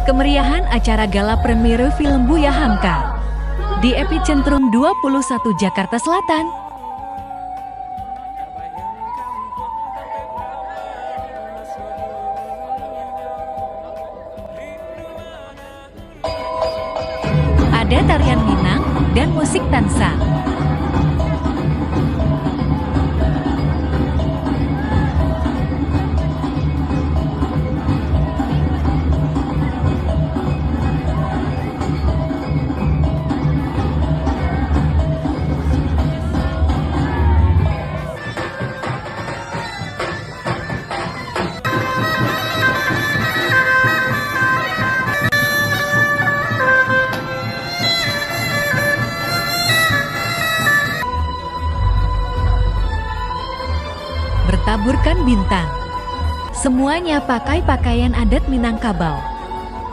Kemeriahan acara gala premiere film Buya Hamka di Epicentrum 21 Jakarta Selatan. Ada tarian Minang dan musik Tansa. Bertaburkan bintang. Semuanya pakai pakaian adat Minangkabau.